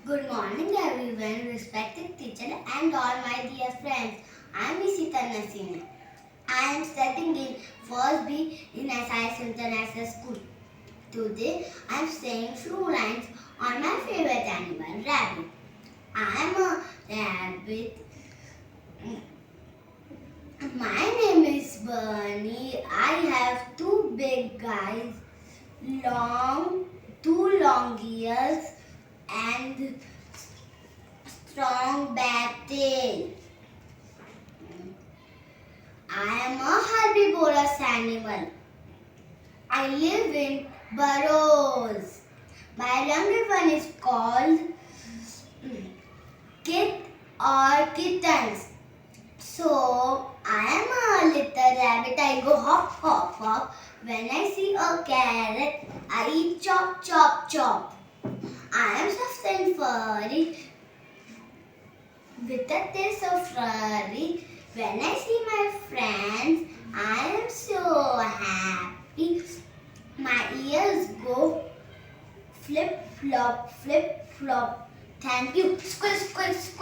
Good morning everyone, respected teacher and all my dear friends. I am Isita Nasine. I am studying in first B in SIS International School. Today I am saying few lines on my favorite animal, rabbit. I am a rabbit. My name is Bunny. I have two big eyes, two long ears and strong back tail. I am a herbivorous animal. I live in burrows. My younger one is called kit or kittens. So I am a little rabbit. I go hop, hop, hop. When I see a carrot, I eat chop, chop, chop. I am soft and furry with a taste of furry. When I see my friends, I am so happy. My ears go flip flop, flip flop. Thank you. Squish, squish, squish.